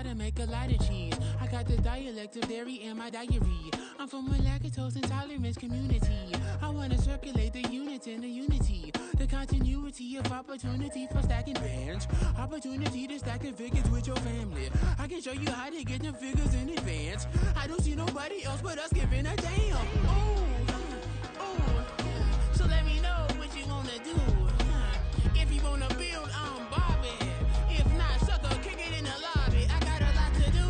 to make a lot of cheese. I got the dialect of dairy in my diary. I'm from a lactose intolerance community. I want to circulate the units and the unity. The continuity of opportunity for stacking bands. Opportunity to stack the figures with your family. I can show you how to get them figures in advance. I don't see nobody else but us giving a damn. So let me know what you wanna do. If you wanna build, I'm Bobby. If not, sucker, kick it in the lobby. I got a lot to do.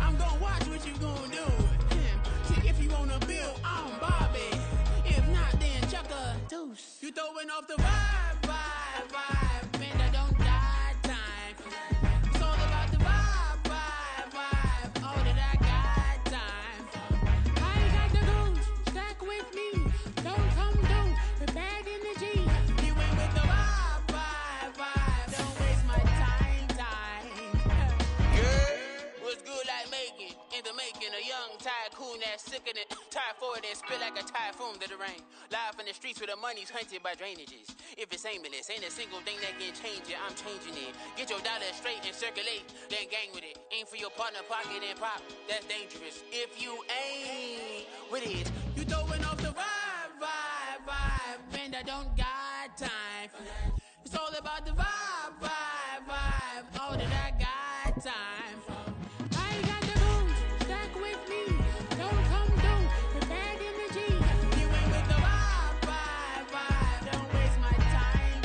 I'm gonna watch what you gonna do. See, if you wanna build, I'm Bobby. If not, then chuck a deuce. You throwing off the vibe. Man, I don't die time. It's all about the vibe. All that I got time. I ain't got the goose. Stack with me. Don't come through. The bag in the G. You ain't with the vibe. Don't waste my time. Yeah. What's good like making? In the making, a young tycoon that's sick of it. Tired for it and spit like a typhoon to the rain. Live in the streets where the money's hunted by drainages. If it's aimless, ain't a single thing that can change it. I'm changing it. Get your dollar straight and circulate, then gang with it. Aim for your partner, pocket and pop. That's dangerous. If you ain't with it, you throwing off the vibe. Man, I don't got time for that. It's all about the vibe. All that I got time for. I ain't got the booze. Stack with me. Don't come through. The bag in the G. You ain't with the vibe. Don't waste my time.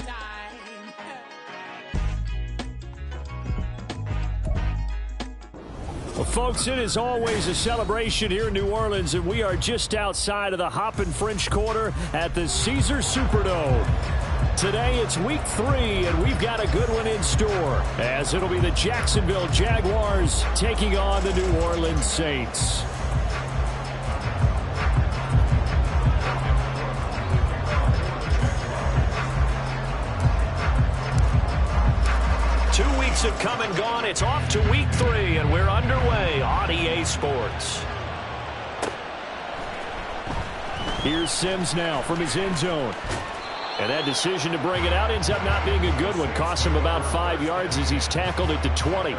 Well, folks, it is always a celebration here in New Orleans, and we are just outside of the Hoppin' French Quarter at the Caesars Superdome. Today it's week 3, and we've got a good one in store, as it'll be the Jacksonville Jaguars taking on the New Orleans Saints. Two weeks have come and gone. It's off to week 3, and we're underway on EA Sports. Here's Sims now from his end zone. And that decision to bring it out ends up not being a good one. Costs him about 5 yards as he's tackled at the 20.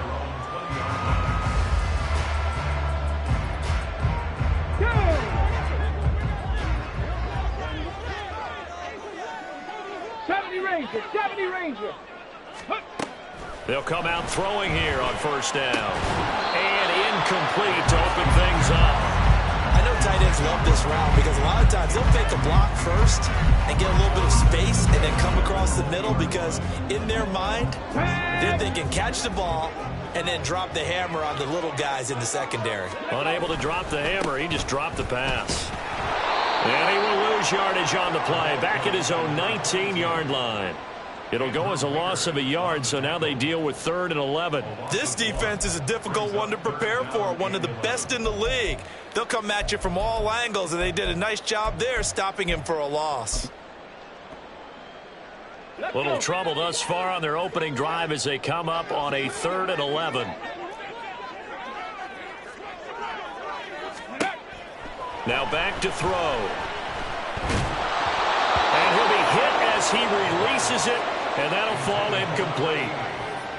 Deputy Ranger. They'll come out throwing here on first down. And incomplete to open things up. I know tight ends love this route because a lot of times they'll fake a block first and get a little bit of space and then come across the middle because in their mind, they're thinking catch the ball and then drop the hammer on the little guys in the secondary. Unable to drop the hammer, he just dropped the pass. And he will lose yardage on the play, back at his own 19-yard line. It'll go as a loss of a yard, so now they deal with 3rd and 11. This defense is a difficult one to prepare for, one of the best in the league. They'll come at you from all angles, and they did a nice job there stopping him for a loss. Little trouble thus far on their opening drive as they come up on a 3rd and 11. Now back to throw. And he'll be hit as he releases it, and that'll fall incomplete.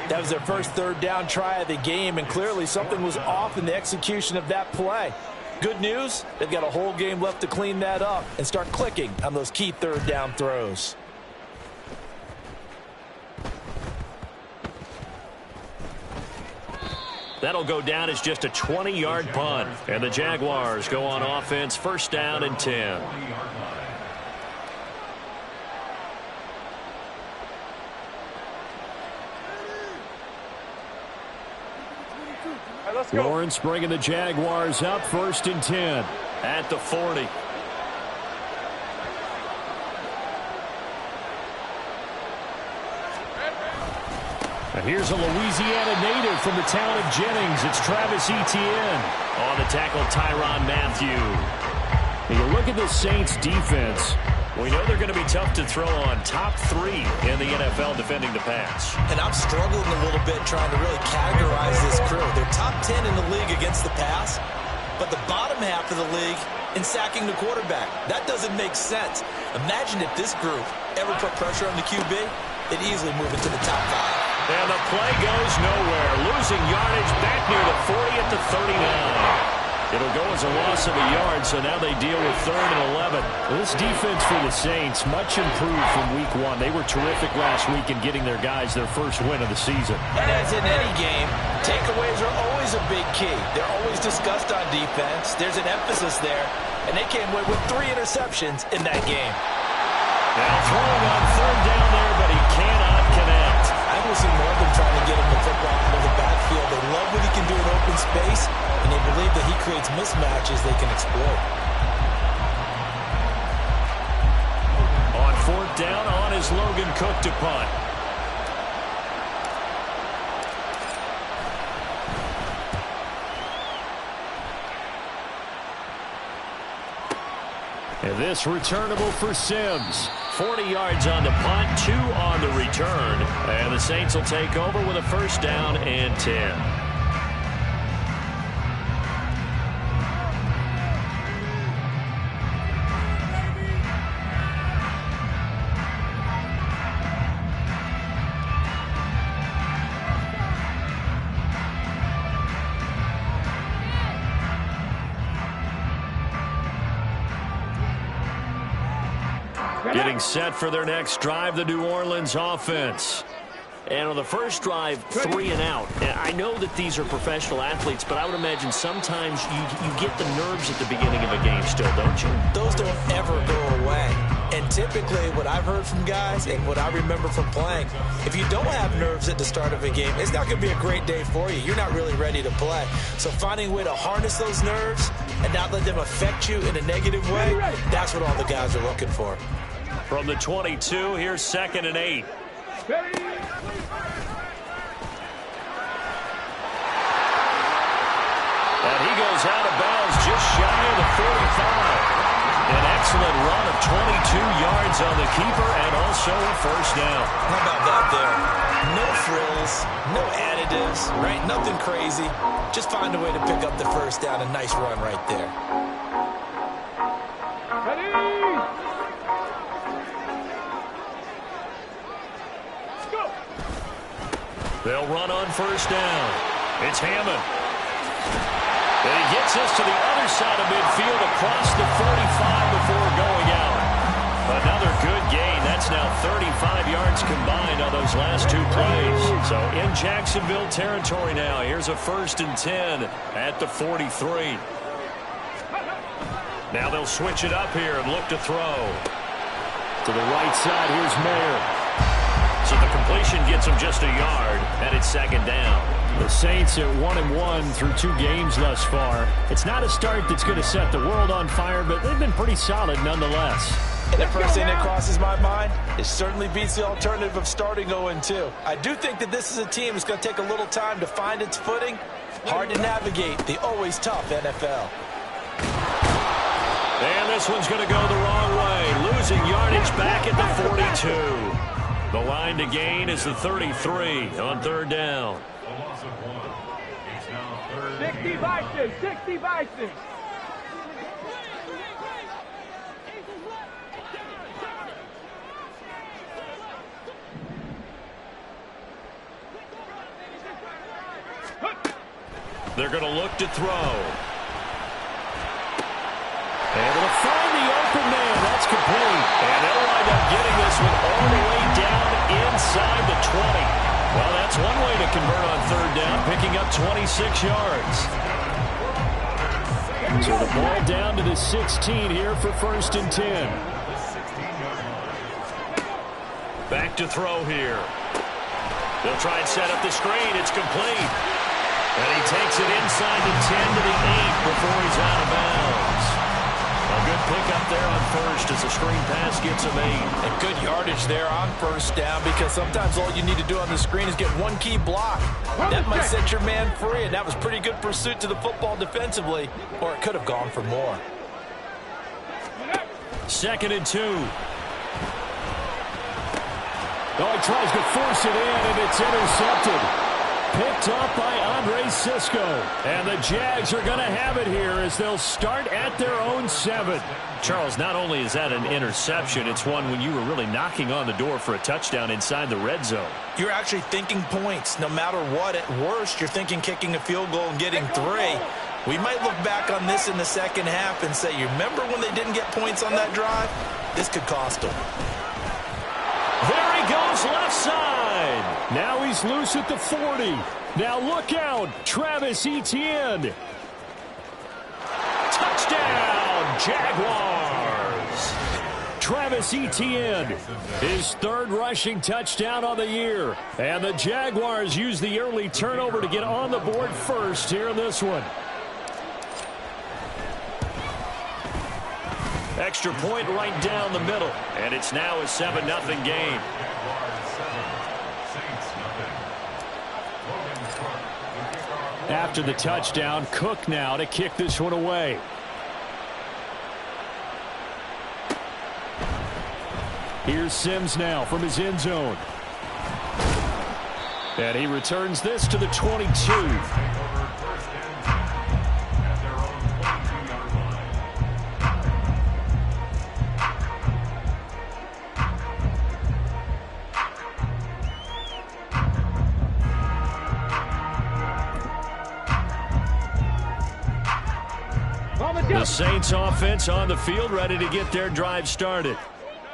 That was their first 3rd down try of the game, and clearly something was off in the execution of that play. Good news, they've got a whole game left to clean that up and start clicking on those key 3rd down throws. That'll go down as just a 20-yard punt. And the Jaguars go on offense, first down and 10. Lawrence bringing the Jaguars up, 1st and 10 at the 40. And here's a Louisiana native from the town of Jennings. It's Travis Etienne. On the tackle, Tyrann Mathieu. And you look at the Saints defense. We know they're going to be tough to throw on. Top 3 in the NFL defending the pass. And I'm struggling a little bit trying to really categorize this crew. They're top 10 in the league against the pass, but the bottom half of the league in sacking the quarterback. That doesn't make sense. Imagine if this group ever put pressure on the QB, they'd easily move into the top 5. And the play goes nowhere. Losing yardage back near the 40 at the 39. It'll go as a loss of a yard, so now they deal with 3rd and 11. This defense for the Saints, much improved from week 1. They were terrific last week in getting their guys their first win of the season. And as in any game, takeaways are always a big key. They're always discussed on defense. There's an emphasis there, and they came away with 3 interceptions in that game. Now throwing on 3rd down there, but he cannot connect. I will see more than trying to get him the football out of the backfield. They love what he can do in open space, and they believe that he creates mismatches they can exploit. On 4th down, on is Logan Cook to punt. And this returnable for Sims. 40 yards on the punt, 2 on the return. And the Saints will take over with a 1st down and 10. Getting set for their next drive, the New Orleans offense. And on the first drive, 3 and out. I know that these are professional athletes, but I would imagine sometimes you get the nerves at the beginning of a game still, don't you? Those don't ever go away. And typically what I've heard from guys and what I remember from playing, if you don't have nerves at the start of a game, it's not going to be a great day for you. You're not really ready to play. So finding a way to harness those nerves and not let them affect you in a negative way, that's what all the guys are looking for. From the 22, here's 2nd and 8. And he goes out of bounds just shy of the 45. An excellent run of 22 yards on the keeper and also a 1st down. How about that there? No frills, no additives, right? Nothing crazy. Just find a way to pick up the 1st down. A nice run right there. They'll run on 1st down. It's Hammond. And he gets us to the other side of midfield across the 35 before going out. Another good gain. That's now 35 yards combined on those last 2 plays. So in Jacksonville territory now. Here's a 1st and 10 at the 43. Now they'll switch it up here and look to throw. To the right side, here's Mayer. So the completion gets him just a yard, and it's 2nd down. The Saints at 1-1 through 2 games thus far. It's not a start that's going to set the world on fire, but they've been pretty solid nonetheless. And the first thing that crosses my mind, it certainly beats the alternative of starting 0-2. I do think that this is a team that's going to take a little time to find its footing. Hard to navigate the always tough NFL. And this one's going to go the wrong way. Losing yardage back at the 42. The line to gain is the 33 on 3rd down. 60 Vikings, 60 Vikings. They're going to look to throw. Able to find the open man. That's complete. And they'll wind up getting this one all the way down inside the 20. Well, that's one way to convert on 3rd down, picking up 26 yards. So the ball down to the 16 here for 1st and 10. Back to throw here. They'll try and set up the screen. It's complete. And he takes it inside the 10 to the 8 before he's out of bounds. A good pickup there on 1st as the screen pass gets him 8. And good yardage there on 1st down because sometimes all you need to do on the screen is get one key block. That might set your man free, and that was pretty good pursuit to the football defensively, or it could have gone for more. 2nd and 2. Oh, he tries to force it in, and it's intercepted. Picked up by Andre Sisco. And the Jags are going to have it here as they'll start at their own 7. Charles, not only is that an interception, it's one when you were really knocking on the door for a touchdown inside the red zone. You're actually thinking points. No matter what, at worst, you're thinking kicking a field goal and getting 3. We might look back on this in the second half and say, you remember when they didn't get points on that drive? This could cost them. There he goes left side. Now he's loose at the 40. Now look out. Travis Etienne. Touchdown, Jaguars. Travis Etienne, his 3rd rushing touchdown on the year. And the Jaguars use the early turnover to get on the board first here in this one. Extra point right down the middle. And it's now a 7-0 game. After the touchdown, Cook now to kick this one away. Here's Sims now from his end zone. And he returns this to the 22. The Saints offense on the field, ready to get their drive started.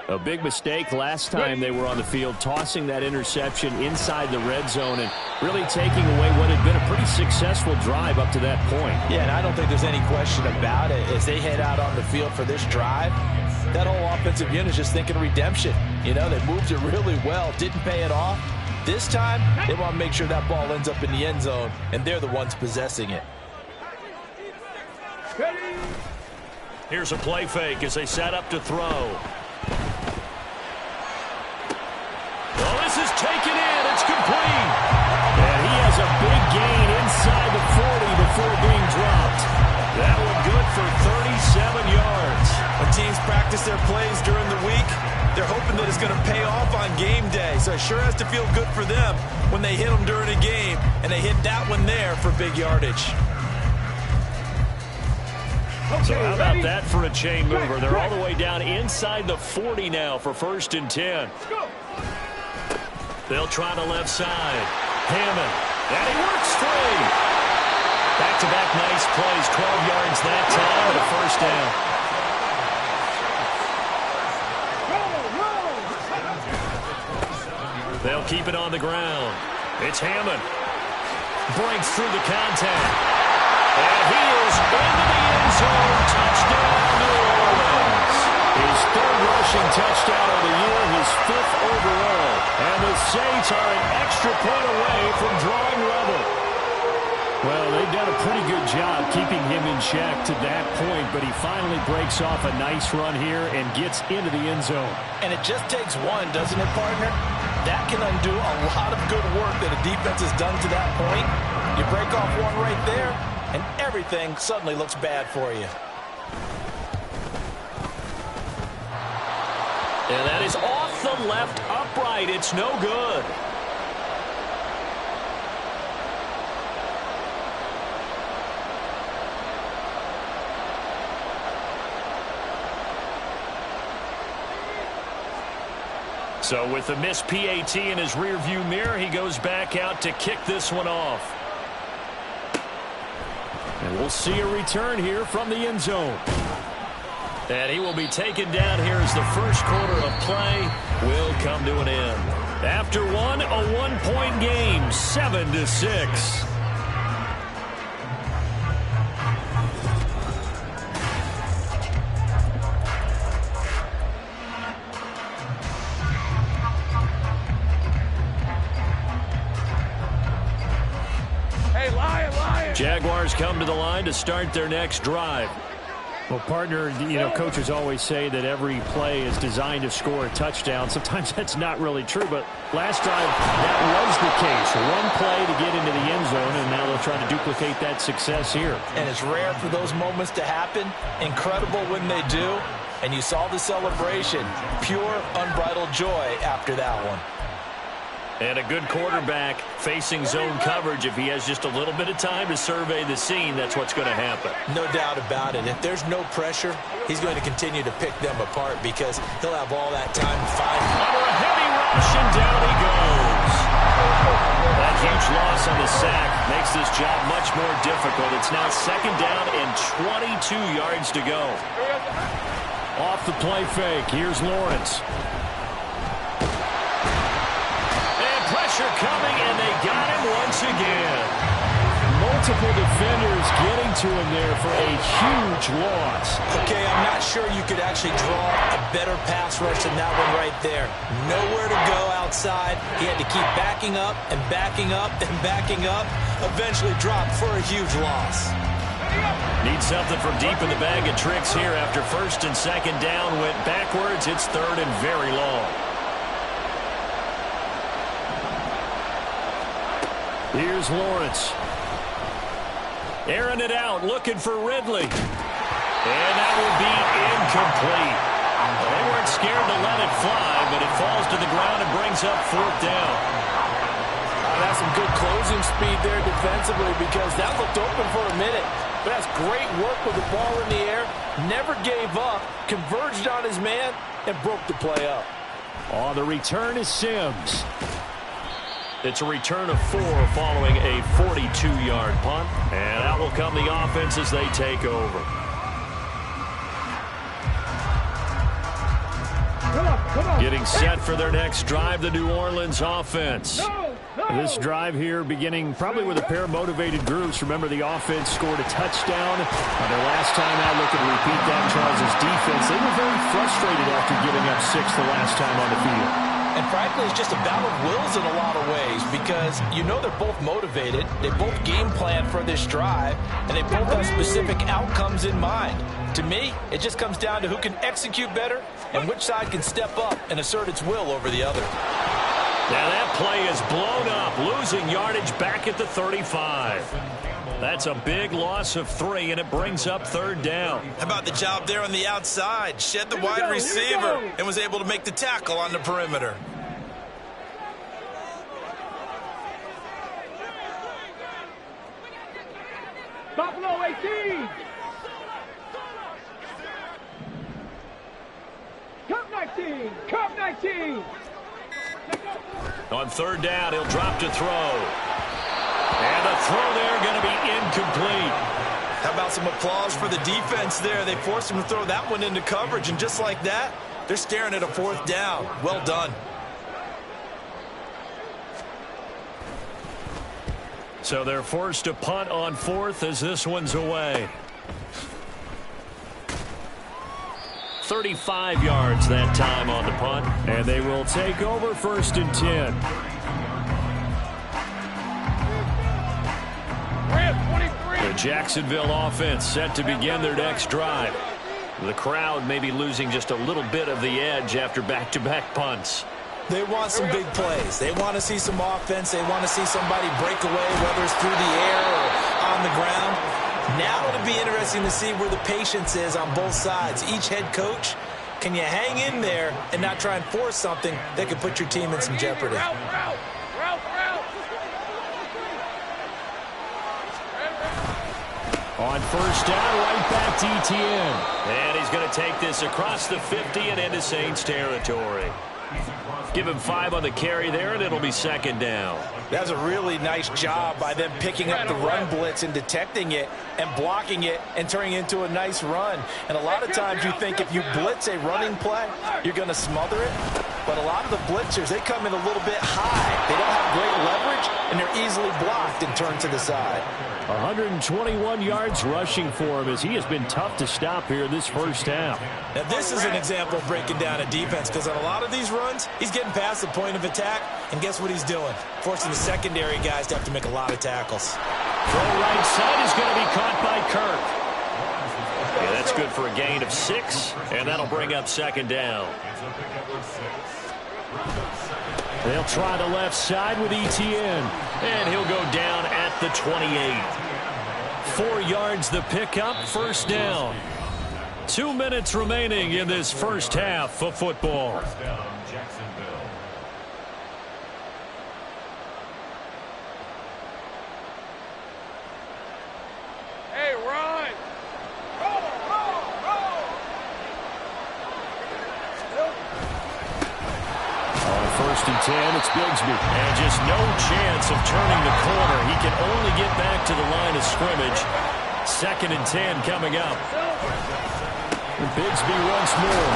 A big mistake last time they were on the field, tossing that interception inside the red zone and really taking away what had been a pretty successful drive up to that point. Yeah, and I don't think there's any question about it. As they head out on the field for this drive, that whole offensive unit is just thinking redemption. You know, they moved it really well, didn't pay it off. This time, they want to make sure that ball ends up in the end zone, and they're the ones possessing it. Here's a play fake as they set up to throw. Well, this is taken in. It's complete. And he has a big gain inside the 40 before being dropped. That one good for 37 yards. When teams practice their plays during the week, they're hoping that it's going to pay off on game day. So it sure has to feel good for them when they hit them during a game, and they hit that one there for big yardage. So how about that for a chain mover? They're all the way down inside the 40 now for 1st and 10. They'll try the left side. Hammond. And he works free. Back-to-back nice plays. 12 yards that time and a 1st down. They'll keep it on the ground. It's Hammond. Breaks through the contact. And he is into the end zone. Touchdown, New Orleans. His 3rd rushing touchdown of the year, his 5th overall. And the Saints are an extra point away from drawing level. Well, they've done a pretty good job keeping him in check to that point, but he finally breaks off a nice run here and gets into the end zone. And it just takes one, doesn't it, partner? That can undo a lot of good work that a defense has done to that point. You break off one right there, and everything suddenly looks bad for you. And that is off the left upright. It's no good. So with the missed PAT in his rearview mirror, he goes back out to kick this one off. And we'll see a return here from the end zone. And he will be taken down here as the first quarter of play will come to an end. After one, a 1-point game, 7-6. Jaguars come to the line to start their next drive. Well, partner, you know, coaches always say that every play is designed to score a touchdown. Sometimes that's not really true, but last drive, that was the case. One play to get into the end zone, and now they'll try to duplicate that success here. And it's rare for those moments to happen. Incredible when they do. And you saw the celebration. Pure, unbridled joy after that one. And a good quarterback facing zone coverage. If he has just a little bit of time to survey the scene, that's what's going to happen. No doubt about it. If there's no pressure, he's going to continue to pick them apart because he'll have all that time to find them. Under a heavy rush, and down he goes. That huge loss on the sack makes this job much more difficult. It's now 2nd down and 22 yards to go. Off the play fake, here's Lawrence. Coming, and they got him once again. Multiple defenders getting to him there for a huge loss. Okay, I'm not sure you could actually draw a better pass rush than that one right there. Nowhere to go outside. He had to keep backing up and backing up and backing up. Eventually dropped for a huge loss. Need something from deep in the bag of tricks here after 1st and 2nd down. Went backwards. It's 3rd and very long. Here's Lawrence. Airing it out, looking for Ridley. And that will be incomplete. They weren't scared to let it fly, but it falls to the ground and brings up 4th down. That's some good closing speed there defensively because that looked open for a minute. But that's great work with the ball in the air. Never gave up, converged on his man, and broke the play up. On the return is Sims. It's a return of 4 following a 42-yard punt. And out will come the offense as they take over. Getting set for their next drive, the New Orleans offense. This drive here beginning probably with a pair of motivated groups. Remember, the offense scored a touchdown. Their last time out, looking to repeat that. Charles' defense, they were very frustrated after giving up 6 the last time on the field. And frankly, it's just a battle of wills in a lot of ways because you know they're both motivated. They both game plan for this drive, and they both have specific outcomes in mind. To me, it just comes down to who can execute better and which side can step up and assert its will over the other. Now that play is blown up, losing yardage back at the 35. That's a big loss of 3, and it brings up 3rd down. How about the job there on the outside? Shed the wide receiver and was able to make the tackle on the perimeter. Buffalo 18. Cup 19. Cup 19. On 3rd down, he'll drop to throw. And the throw there going to be incomplete. How about some applause for the defense there? They forced him to throw that one into coverage, and just like that, they're staring at a 4th down. Well done. So they're forced to punt on 4th as this one's away. 35 yards that time on the punt. And they will take over 1st and 10. The Jacksonville offense set to begin their next drive. The crowd may be losing just a little bit of the edge after back-to-back punts. They want some big plays. They want to see some offense. They want to see somebody break away, whether it's through the air or on the ground. Now it'll be interesting to see where the patience is on both sides. Each head coach, can you hang in there and not try and force something that could put your team in some jeopardy? On 1st down, right back to Etienne. And he's going to take this across the 50 and into Saints territory. Give him 5 on the carry there, and it'll be 2nd down. That's a really nice job by them picking up the run blitz and detecting it and blocking it and turning it into a nice run. And a lot of times you think if you blitz a running play, you're going to smother it. But a lot of the blitzers, they come in a little bit high. They don't have great leverage, and they're easily blocked and turned to the side. 121 yards rushing for him as he has been tough to stop here this 1st half. Now this is an example of breaking down a defense because on a lot of these runs, he's getting past the point of attack, and guess what he's doing? Forcing the secondary guys to have to make a lot of tackles. Throw right side is going to be caught by Kirk. Yeah, that's good for a gain of 6, and that'll bring up 2nd down. They'll try the left side with Etienne. And he'll go down at the 28. 4 yards the pickup, 1st down. 2 minutes remaining in this 1st half of football. 1st and 10. It's Bigsby. And just no chance of turning the corner. He can only get back to the line of scrimmage. 2nd and 10 coming up. And Bigsby once more.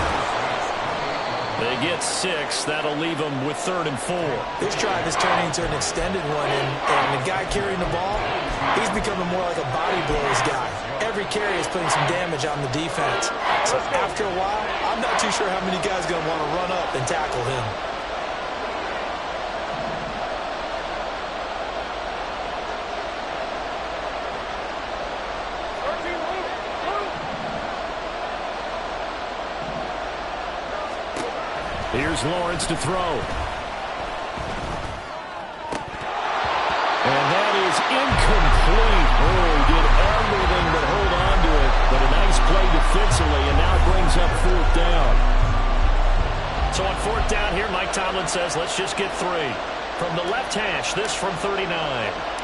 They get 6. That'll leave them with 3rd and 4. This drive is turning into an extended one, and the guy carrying the ball, he's becoming more like a body blows guy. Every carry is putting some damage on the defense. So after a while, I'm not too sure how many guys are going to want to run up and tackle him. Here's Lawrence to throw. And that is incomplete. Oh, he did everything but hold on to it. But a nice play defensively, and now brings up 4th down. So on 4th down here, Mike Tomlin says, let's just get 3. From the left hash, this from 39.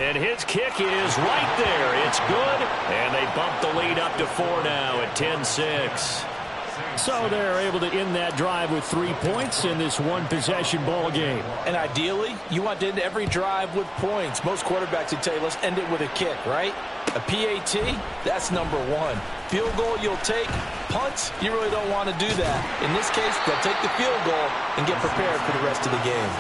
And his kick is right there. It's good. And they bump the lead up to 4 now at 10-6. So they're able to end that drive with 3 points in this one-possession ball game. And ideally, you want to end every drive with points. Most quarterbacks would tell you, let's end it with a kick, right? A PAT, that's number 1. Field goal you'll take. Punts, you really don't want to do that. In this case, they'll take the field goal and get prepared for the rest of the game.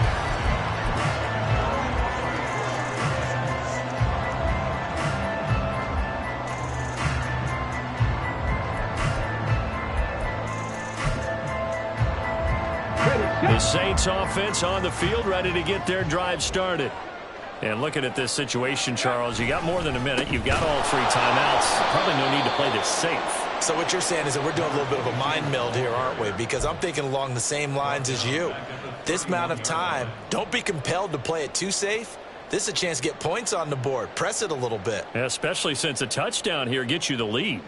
The Saints offense on the field, ready to get their drive started. And looking at this situation, Charles, you got more than a minute. You've got all 3 timeouts. Probably no need to play this safe. So what you're saying is that we're doing a little bit of a mind meld here, aren't we? Because I'm thinking along the same lines as you. This amount of time, don't be compelled to play it too safe. This is a chance to get points on the board. Press it a little bit. Especially since a touchdown here gets you the lead.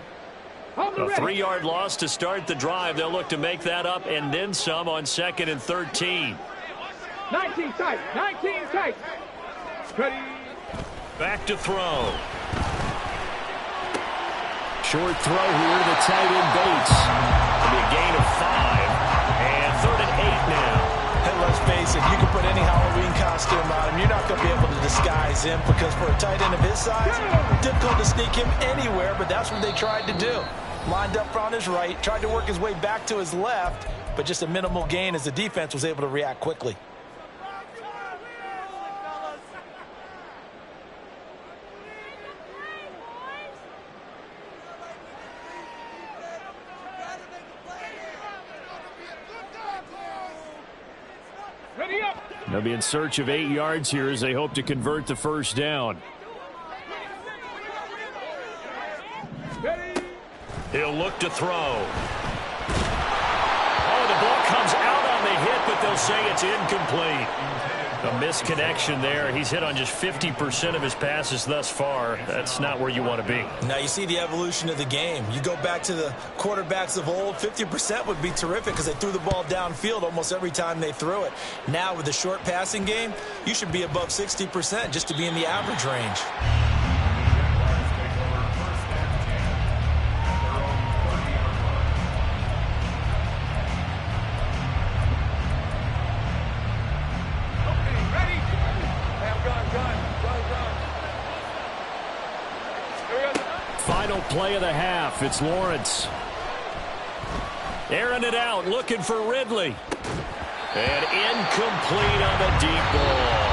A 3-yard loss to start the drive. They'll look to make that up and then some on 2nd and 13. 19 tight. 19 tight. Ready. Back to throw. Short throw here to the tight end Bates. It'll be a gain of 5. And 3rd and 8 now. And let's face it, you can put any Halloween costume on him. You're not going to be able to disguise him because for a tight end of his size, difficult to sneak him anywhere, but that's what they tried to do. Lined up on his right, tried to work his way back to his left, but just a minimal gain as the defense was able to react quickly. Ready up. They'll be in search of 8 yards here as they hope to convert the 1st down. He'll look to throw. Oh, the ball comes out on the hit, but they'll say it's incomplete. A misconnection there. He's hit on just 50% of his passes thus far. That's not where you want to be. Now you see the evolution of the game. You go back to the quarterbacks of old, 50% would be terrific because they threw the ball downfield almost every time they threw it. Now with the short passing game, you should be above 60% just to be in the average range. Final play of the half. It's Lawrence. Airing it out, looking for Ridley. And incomplete on the deep ball.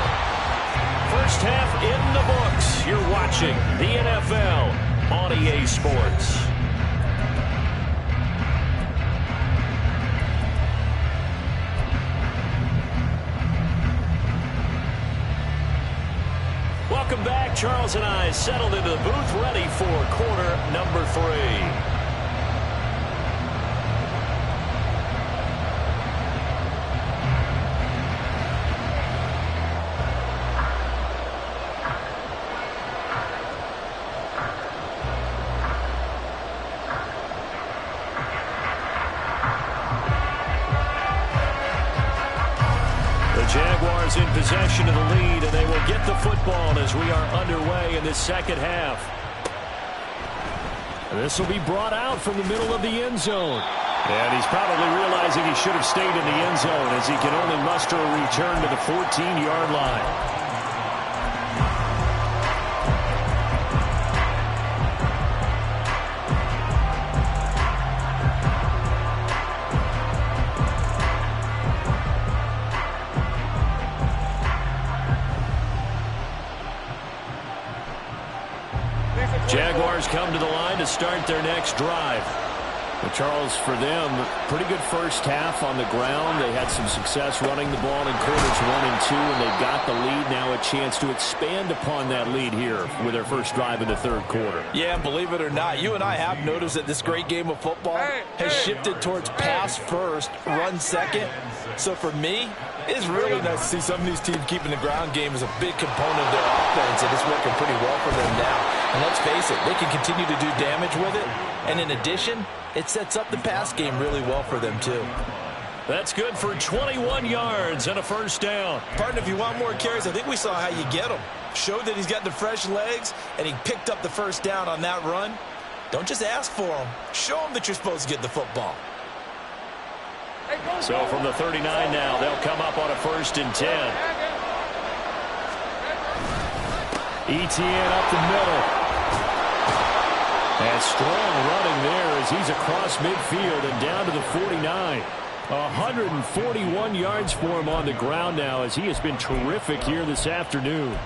First half in the books. You're watching the NFL on EA Sports. Welcome back. Charles and I settled into the booth, ready for quarter number 3. Jaguars in possession of the lead, and they will get the football as we are underway in this second half. This will be brought out from the middle of the end zone. And he's probably realizing he should have stayed in the end zone as he can only muster a return to the 14-yard line. Jaguars come to the line to start their next drive. But Charles, for them, pretty good first half on the ground. They had some success running the ball in quarters 1 and 2, and they've got the lead. Now a chance to expand upon that lead here with their first drive in the third quarter. Yeah, and believe it or not, you and I have noticed that this great game of football has shifted towards pass first, run second. So for me, it's really nice to see some of these teams keeping the ground game as a big component of their offense, and it's working pretty well for them now. And let's face it, they can continue to do damage with it. And in addition, it sets up the pass game really well for them, too. That's good for 21 yards and a first down. Partner, if you want more carries, I think we saw how you get them. Showed that he's got the fresh legs, and he picked up the first down on that run. Don't just ask for them. Show them that you're supposed to get the football. So from the 39 now, they'll come up on a 1st and 10. Etienne up the middle. And strong running there as he's across midfield and down to the 49. 141 yards for him on the ground now as he has been terrific here this afternoon.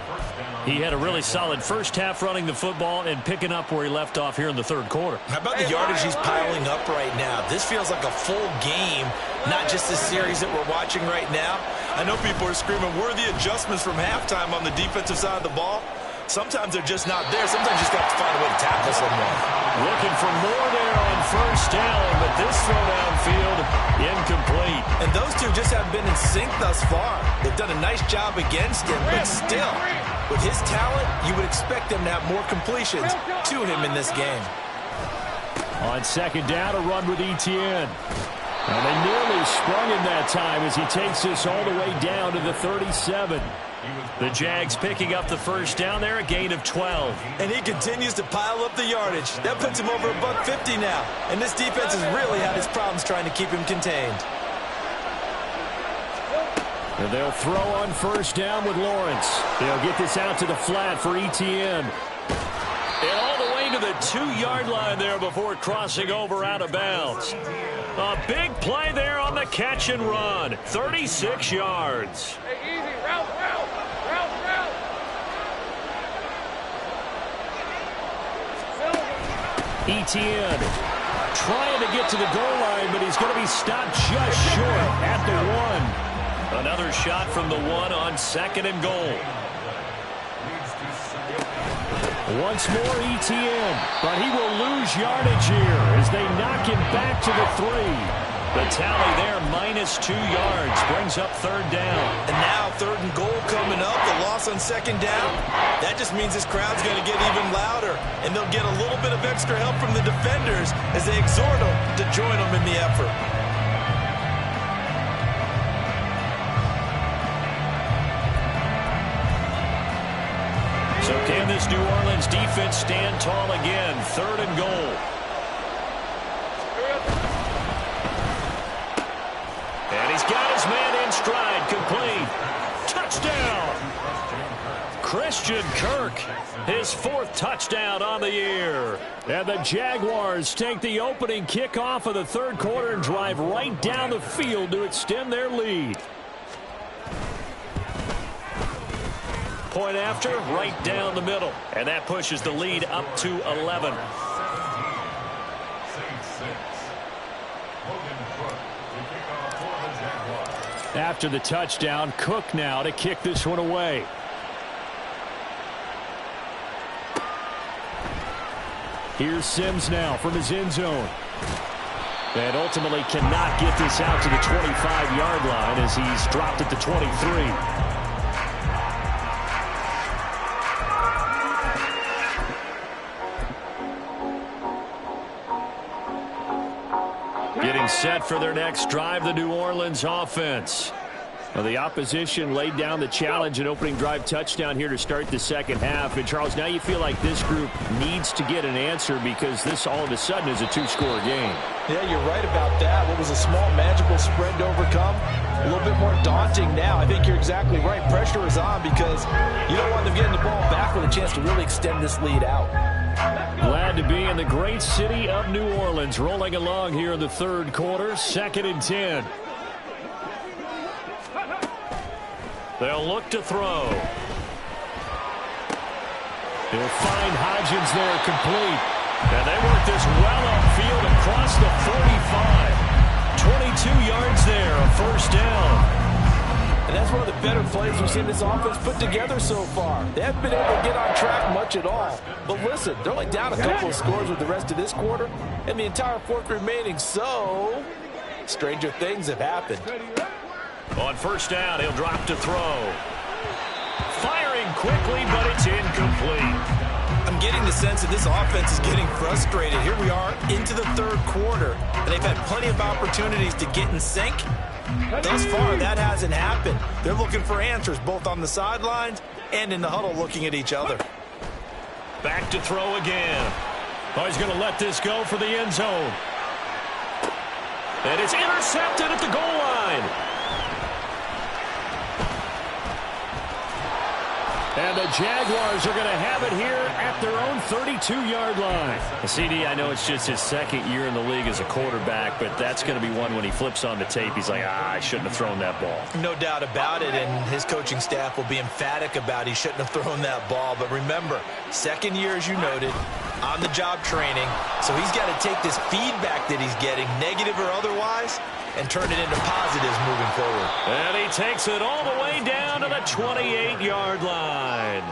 He had a really solid first half running the football and picking up where he left off here in the third quarter. How about the yardage he's piling up right now? This feels like a full game, not just the series that we're watching right now. I know people are screaming, where are the adjustments from halftime on the defensive side of the ball? Sometimes they're just not there. Sometimes you just have to find a way to tackle someone. Looking for more there on first down, but this throw downfield incomplete. And those two just haven't been in sync thus far. They've done a nice job against him, but still, with his talent, you would expect them to have more completions to him in this game. On second down, a run with Etienne. And they nearly sprung him that time as he takes this all the way down to the 37. The Jags picking up the first down there, a gain of 12. And he continues to pile up the yardage. That puts him over $150 now. And this defense has really had its problems trying to keep him contained. And they'll throw on first down with Lawrence. They'll get this out to the flat for Etienne. And all the way to the 2-yard line there before crossing over out of bounds. A big play there on the catch and run. 36 yards. Hey, easy. Route. Etienne trying to get to the goal line, but he's going to be stopped just short at the 1. Another shot from the 1 on 2nd and goal. Once more Etienne, but he will lose yardage here as they knock him back to the 3. The tally there, -2 yards, brings up 3rd down. And now 3rd and goal coming up, the loss on 2nd down. That just means this crowd's going to get even louder, and they'll get a little bit of extra help from the defenders as they exhort them to join them in the effort. So can this New Orleans defense stand tall again? 3rd and goal. And he's got his man in stride, complete. Touchdown! Christian Kirk, his 4th touchdown on the year. And the Jaguars take the opening kickoff of the third quarter and drive right down the field to extend their lead. Point after, right down the middle. And that pushes the lead up to 11. After the touchdown, Cook now to kick this one away. Here's Sims now from his end zone. And ultimately cannot get this out to the 25-yard line as he's dropped at the 23. Getting set for their next drive, the New Orleans offense. Well, the opposition laid down the challenge and opening drive touchdown here to start the second half. And, Charles, now you feel like this group needs to get an answer because this all of a sudden is a two-score game. Yeah, you're right about that. What was a small, manageable spread to overcome, a little bit more daunting now. I think you're exactly right. Pressure is on because you don't want them getting the ball back with a chance to really extend this lead out. Glad to be in the great city of New Orleans, rolling along here in the third quarter, 2nd and 10. They'll look to throw. They'll find Hodgins there complete. And they work this well upfield across the 45. 22 yards there, a first down. And that's one of the better plays we've seen this offense put together so far. They haven't been able to get on track much at all. But listen, they're only down a couple of scores with the rest of this quarter and the entire fourth remaining. So, stranger things have happened. On first down, he'll drop to throw. Firing quickly, but it's incomplete. I'm getting the sense that this offense is getting frustrated. Here we are into the third quarter, and they've had plenty of opportunities to get in sync. Thus far, that hasn't happened. They're looking for answers both on the sidelines and in the huddle looking at each other. Back to throw again. Oh, he's going to let this go for the end zone. And it's intercepted at the goal line. And the Jaguars are going to have it here at their own 32-yard line. CD, I know it's just his second year in the league as a quarterback, but that's going to be one when he flips on the tape. He's like, I shouldn't have thrown that ball. No doubt about it, and his coaching staff will be emphatic about he shouldn't have thrown that ball. But remember, second year, as you noted, on-the-job training, so he's got to take this feedback that he's getting, negative or otherwise, and turn it into positives moving forward. And he takes it all the way down to the 28-yard line.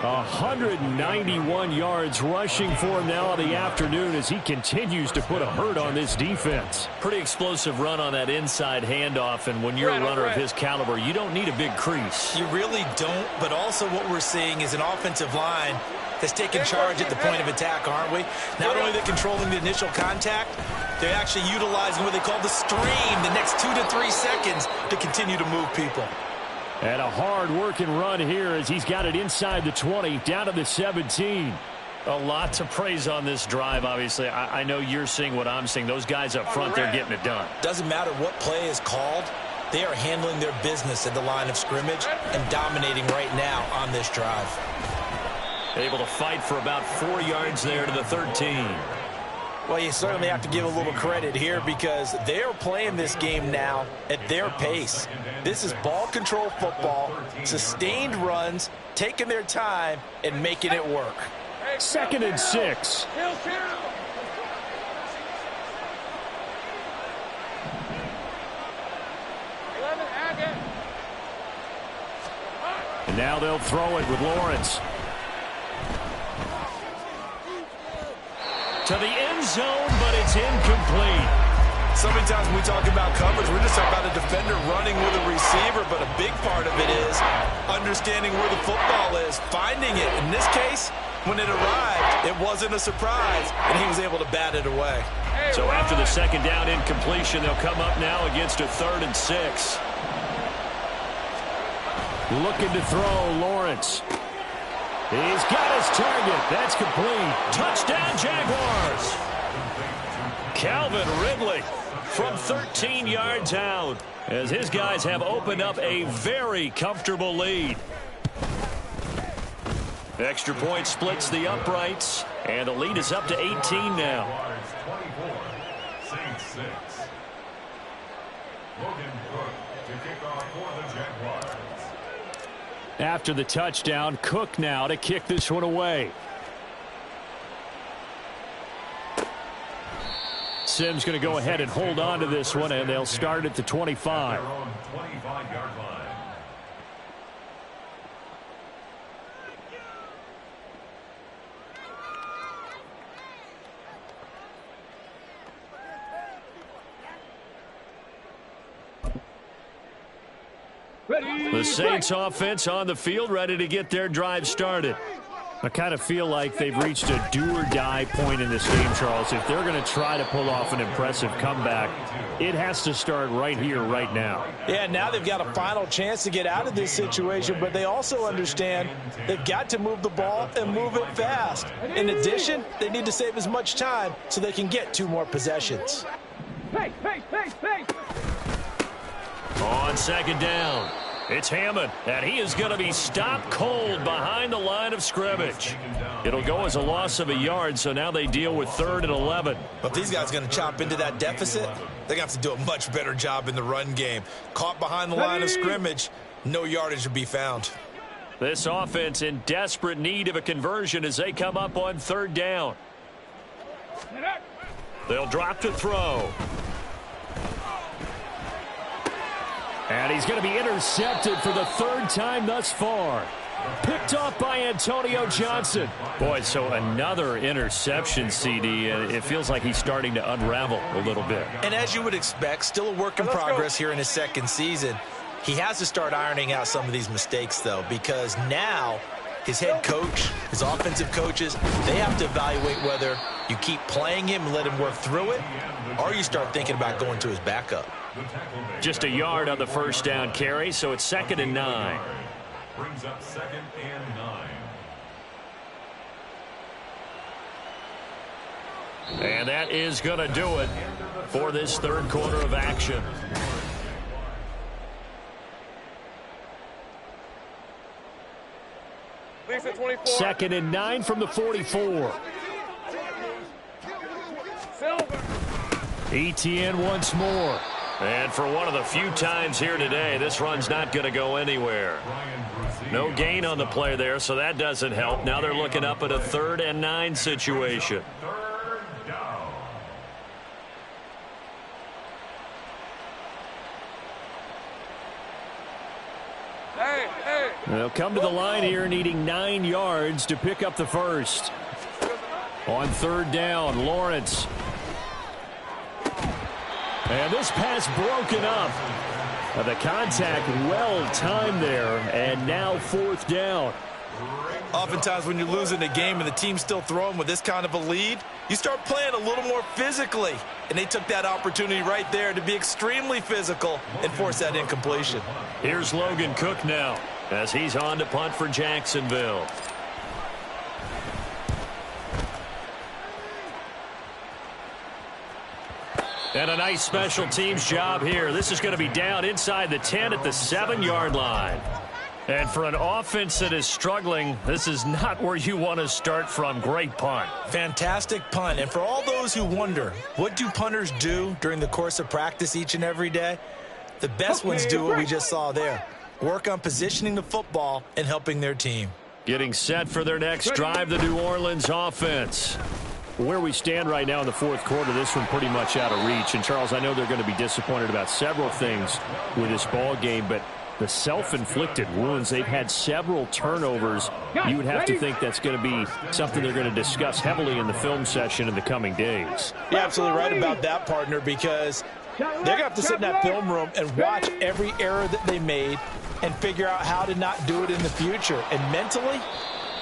191 yards rushing for him now in the afternoon as he continues to put a hurt on this defense. Pretty explosive run on that inside handoff, and when you're a runner of his caliber, you don't need a big crease. You really don't, but also what we're seeing is an offensive line that's taken charge at the point of attack, aren't we? Not only are they controlling the initial contact, they're actually utilizing what they call the stream, the next 2 to 3 seconds, to continue to move people. And a hard-working run here as he's got it inside the 20, down to the 17. A lot to praise on this drive, obviously. I know you're seeing what I'm seeing. Those guys up front, they're getting it done. Doesn't matter what play is called. They are handling their business at the line of scrimmage and dominating right now on this drive. Able to fight for about 4 yards there to the 13. Well, you certainly have to give a little credit here because they are playing this game now at their pace. This is ball control football, sustained runs, taking their time, and making it work. 2nd and 6. And now they'll throw it with Lawrence. To the end zone, but it's incomplete. So many times when we talk about coverage, we're just talking about a defender running with a receiver, but a big part of it is understanding where the football is, finding it. In this case, when it arrived, it wasn't a surprise, and he was able to bat it away. So after the second down incompletion, they'll come up now against a 3rd and 6. Looking to throw, Lawrence. He's got his target. That's complete. Touchdown, Jaguars. Calvin Ridley from 13 yards out as his guys have opened up a very comfortable lead. Extra point splits the uprights, and the lead is up to 18 now. After the touchdown, Cook now to kick this one away. Sims going to go ahead and hold on to this one, and they'll start at the 25. The Saints offense on the field, ready to get their drive started. I kind of feel like they've reached a do-or-die point in this game, Charles. If they're going to try to pull off an impressive comeback, it has to start right here, right now. Yeah, now they've got a final chance to get out of this situation, but they also understand they've got to move the ball and move it fast. In addition, they need to save as much time so they can get 2 more possessions. Pace. On second down, it's Hammond, and he is going to be stopped cold behind the line of scrimmage. It'll go as a loss of a yard, so now they deal with 3rd and 11. But these guys are going to chop into that deficit. They're going to have to do a much better job in the run game. Caught behind the line of scrimmage, no yardage to be found. This offense in desperate need of a conversion as they come up on 3rd down. They'll drop to throw. And he's going to be intercepted for the 3rd time thus far. Picked off by Antonio Johnson. Boy, so another interception, CD. It feels like he's starting to unravel a little bit. And as you would expect, still a work in progress here in his 2nd season. He has to start ironing out some of these mistakes, though, because now his head coach, his offensive coaches, they have to evaluate whether you keep playing him and let him work through it, or you start thinking about going to his backup. Just a yard on the 1st down carry, so it's 2nd and 9. Brings up 2nd and 9. And that is going to do it for this 3rd quarter of action. Lisa 24. 2nd and 9 from the 44. Silver. ETN once more. And for one of the few times here today, this run's not going to go anywhere. No gain on the play there, so that doesn't help. Now they're looking up at a 3rd and 9 situation. 3rd down. Hey. They'll come to the line here needing 9 yards to pick up the 1st. On 3rd down, Lawrence. And this pass broken up. The contact well timed there, and now 4th down. Oftentimes when you're losing a game and the team's still throwing with this kind of a lead, you start playing a little more physically. And they took that opportunity right there to be extremely physical and force that incompletion. Here's Logan Cook now as he's on to punt for Jacksonville. And a nice special teams job here. This is going to be down inside the 10 at the 7-yard line. And for an offense that is struggling, this is not where you want to start from. Great punt. Fantastic punt. And for all those who wonder, what do punters do during the course of practice each and every day? The best ones do what we just saw there. Work on positioning the football and helping their team. Getting set for their next drive, the New Orleans offense. Where we stand right now in the 4th quarter, this one pretty much out of reach. And, Charles, I know they're going to be disappointed about several things with this ball game, but the self-inflicted wounds, they've had several turnovers. You would have to think that's going to be something they're going to discuss heavily in the film session in the coming days. You're absolutely right about that, partner, because they're going to have to sit in that film room and watch every error that they made and figure out how to not do it in the future. And mentally,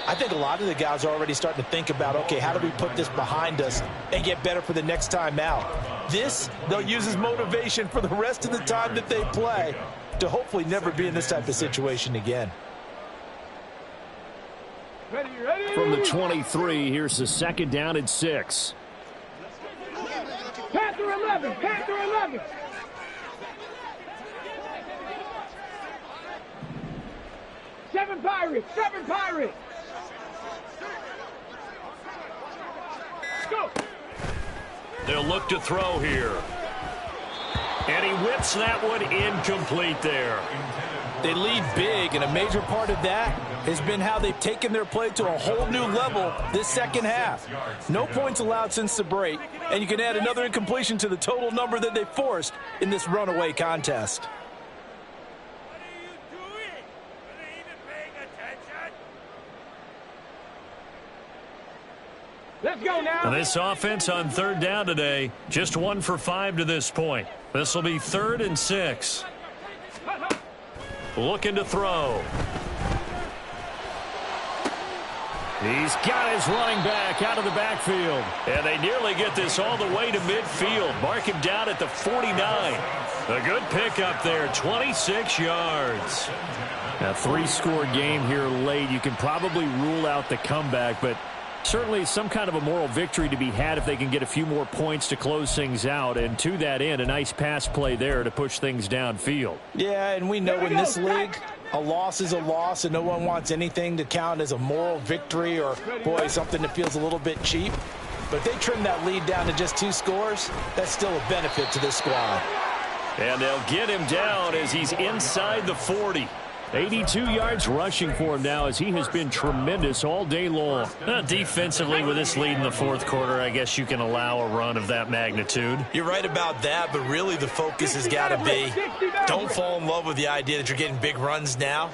I think a lot of the guys are already starting to think about, okay, how do we put this behind us and get better for the next time out? This, they'll use as motivation for the rest of the time that they play to hopefully never be in this type of situation again. Ready. From the 23, here's the 2nd down and 6. Panther 11. 7 Pirates. Go. They'll look to throw here. And he whips that one incomplete there. They lead big, and a major part of that has been how they've taken their play to a whole new level this 2nd half. No points allowed since the break, and you can add another incompletion to the total number that they forced in this runaway contest. Let's go now. This offense on 3rd down today, just 1 for 5 to this point. This will be 3rd and 6. Looking to throw. He's got his running back out of the backfield. And they nearly get this all the way to midfield. Mark him down at the 49. A good pickup there, 26 yards. A 3-score game here late. You can probably rule out the comeback, but certainly some kind of a moral victory to be had if they can get a few more points to close things out. And to that end, a nice pass play there to push things downfield. Yeah, and we know in this league, a loss is a loss, and no one wants anything to count as a moral victory or, boy, something that feels a little bit cheap. But if they trim that lead down to just 2 scores, that's still a benefit to this squad. And they'll get him down as he's inside the 40. 82 yards rushing for him now as he has been tremendous all day long. Defensively, with this lead in the fourth quarter, I guess you can allow a run of that magnitude. You're right about that, but really the focus has got to be don't fall in love with the idea that you're getting big runs now.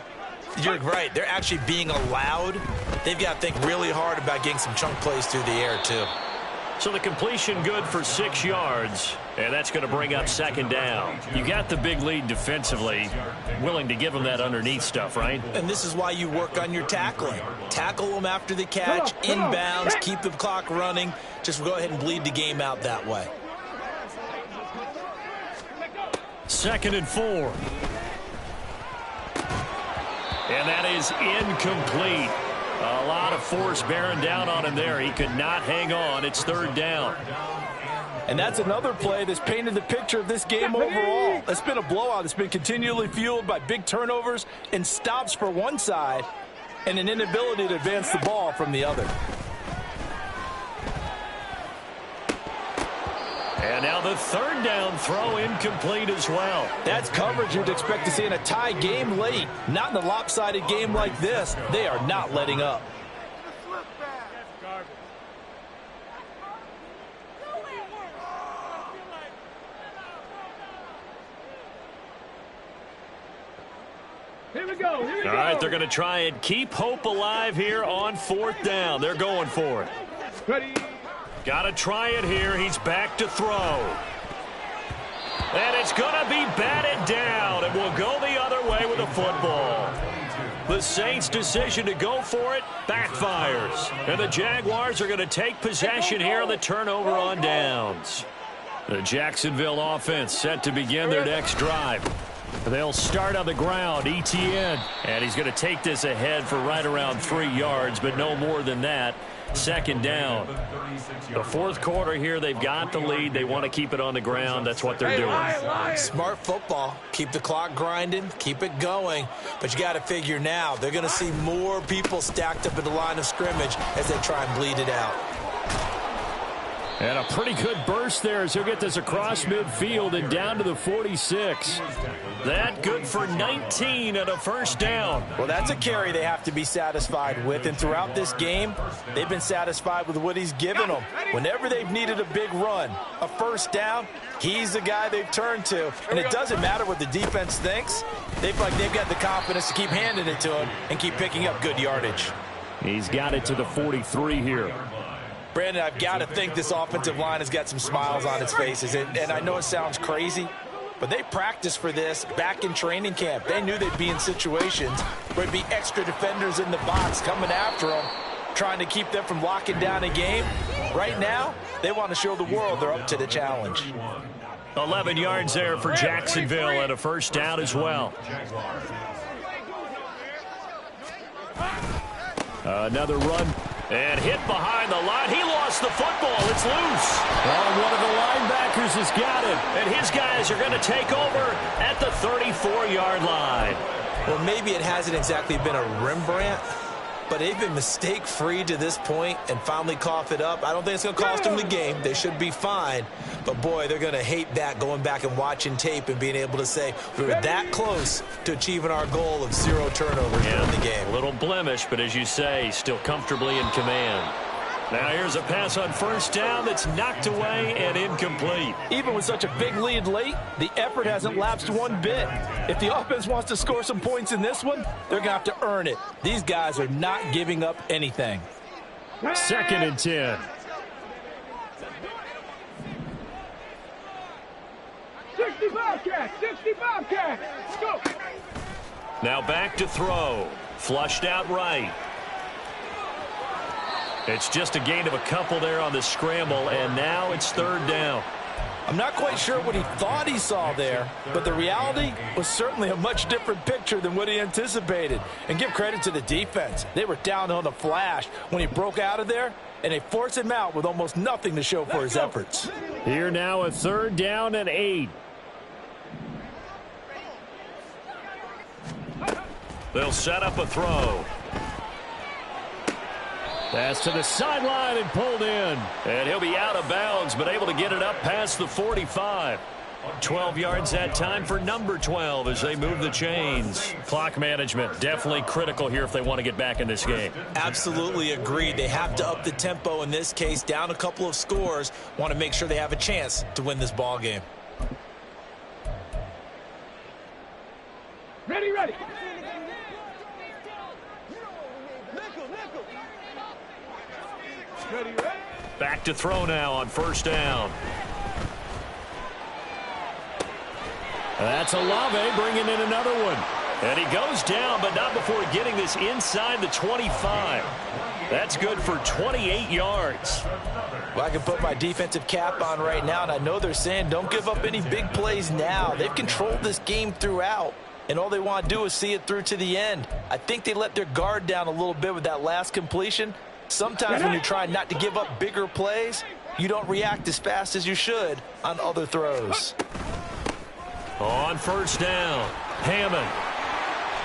You're right. They're actually being allowed. They've got to think really hard about getting some chunk plays through the air, too. So the completion good for 6 yards, and that's going to bring up second down. You got the big lead defensively, willing to give them that underneath stuff, right? And this is why you work on your tackling. Tackle them after the catch, inbounds, keep the clock running. Just go ahead and bleed the game out that way. 2nd and 4. And that is incomplete. A lot of force bearing down on him there. He could not hang on. It's 3rd down. And that's another play that's painted the picture of this game overall. It's been a blowout. It's been continually fueled by big turnovers and stops for one side and an inability to advance the ball from the other. And now the 3rd down throw incomplete as well. That's coverage you'd expect to see in a tie game late. Not in a lopsided game like this. They are not letting up. Here we go. Here we go. All right, they're going to try and keep hope alive here on 4th down. They're going for it. Ready. Got to try it here. He's back to throw. And it's going to be batted down, and we'll go the other way with the football. The Saints' decision to go for it backfires. And the Jaguars are going to take possession here on the turnover on downs. The Jacksonville offense set to begin their next drive. They'll start on the ground, Etienne. And he's going to take this ahead for right around 3 yards, but no more than that. 2nd down. The fourth quarter here, they've got the lead. They want to keep it on the ground. That's what they're doing. Smart football. Keep the clock grinding. Keep it going. But you got to figure now, they're going to see more people stacked up at the line of scrimmage as they try and bleed it out. And a pretty good burst there as he'll get this across midfield and down to the 46. That good for 19 and a 1st down. Well, that's a carry they have to be satisfied with. And throughout this game, they've been satisfied with what he's given them. Whenever they've needed a big run, a 1st down, he's the guy they've turned to. And it doesn't matter what the defense thinks. They feel like they've got the confidence to keep handing it to him and keep picking up good yardage. He's got it to the 43 here. Brandon, I've got to think this offensive line has got some smiles on its faces. And I know it sounds crazy, but they practiced for this back in training camp. They knew they'd be in situations where there'd be extra defenders in the box coming after them, trying to keep them from locking down a game. Right now, they want to show the world they're up to the challenge. 11 yards there for Jacksonville and a 1st down as well. Another run. And hit behind the line. He lost the football. It's loose. Oh, one of the linebackers has got it. And his guys are going to take over at the 34-yard line. Well, maybe it hasn't exactly been a Rembrandt, but they've been mistake-free to this point and finally cough it up. I don't think it's going to cost them the game. They should be fine. But, boy, they're going to hate that, going back and watching tape and being able to say we were that close to achieving our goal of 0 turnovers in the game. A little blemish, but as you say, still comfortably in command. Now here's a pass on 1st down that's knocked away and incomplete. Even with such a big lead late, the effort hasn't lapsed one bit. If the offense wants to score some points in this one, they're going to have to earn it. These guys are not giving up anything. 2nd and 10. Bobcat, 60 Bobcat. Go. Now back to throw. Flushed out right. It's just a gain of a couple there on the scramble, and now it's third down. I'm not quite sure what he thought he saw there, but the reality was certainly a much different picture than what he anticipated. And give credit to the defense. They were down on the flash when he broke out of there, and they forced him out with almost nothing to show for his efforts. Here now a third down and 8. They'll set up a throw. Pass to the sideline and pulled in. And he'll be out of bounds, but able to get it up past the 45. 12 yards that time for number 12 as they move the chains. Clock management, definitely critical here if they want to get back in this game. Absolutely agreed. They have to up the tempo in this case, down a couple of scores. Want to make sure they have a chance to win this ball game. Ready, ready. Ready, ready. Back to throw now on first down. That's Olave bringing in another one. And he goes down, but not before getting this inside the 25. That's good for 28 yards. Well, I can put my defensive cap on right now, and I know they're saying don't give up any big plays now. They've controlled this game throughout, and all they want to do is see it through to the end. I think they let their guard down a little bit with that last completion. Sometimes when you're trying not to give up bigger plays, you don't react as fast as you should on other throws. On first down, Hammond.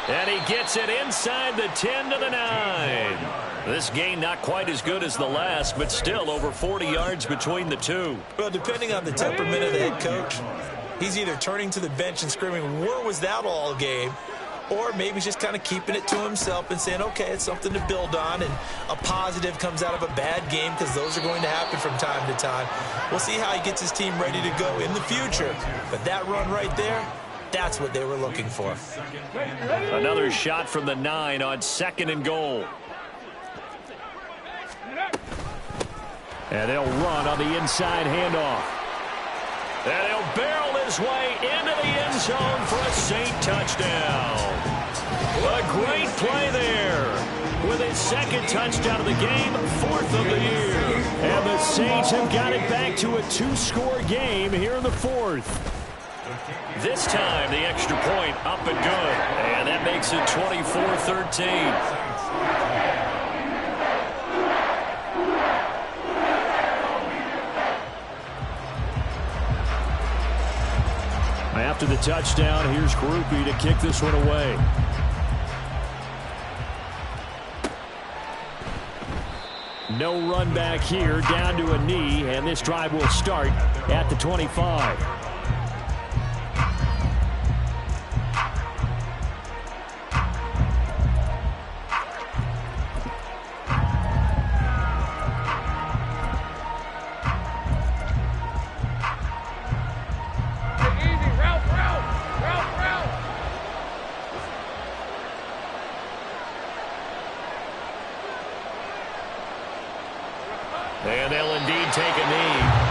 And he gets it inside the 10 to the 9. This gain not quite as good as the last, but still over 40 yards between the two. Well, depending on the temperament of the head coach, he's either turning to the bench and screaming, where was that all game? Or maybe he's just kind of keeping it to himself and saying, okay, it's something to build on, and a positive comes out of a bad game because those are going to happen from time to time. We'll see how he gets his team ready to go in the future. But that run right there, that's what they were looking for. Another shot from the 9 on 2nd and goal. And they'll run on the inside handoff. And he'll barrel his way into the end zone for a Saint touchdown. A great play there. With his 2nd touchdown of the game, 4th of the year. And the Saints have got it back to a 2-score game here in the 4th. This time, the extra point up and good. And that makes it 24-13. After the touchdown, here's Groupie to kick this one away. No run back here, down to a knee, and this drive will start at the 25. And they'll indeed take a knee.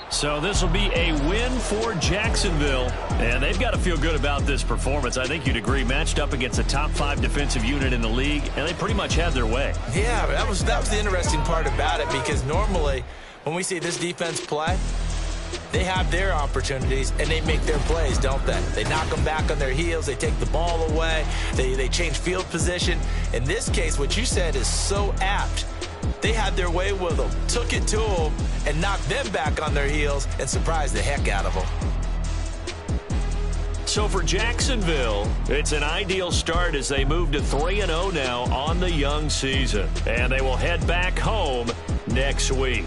So this will be a win for Jacksonville, and they've got to feel good about this performance. I think you'd agree, matched up against the top 5 defensive unit in the league, and they pretty much had their way. Yeah, that was the interesting part about it, because normally when we see this defense play, they have their opportunities and they make their plays, don't they? They knock them back on their heels, they take the ball away, they change field position. In this case, what you said is so apt. They had their way with them, took it to them, and knocked them back on their heels and surprised the heck out of them. So for Jacksonville, it's an ideal start as they move to 3-0 now on the young season. And they will head back home next week.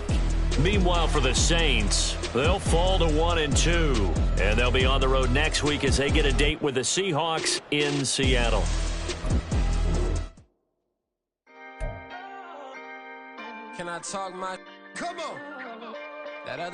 Meanwhile, for the Saints, they'll fall to 1-2. And they'll be on the road next week as they get a date with the Seahawks in Seattle. I talk my, come on. That other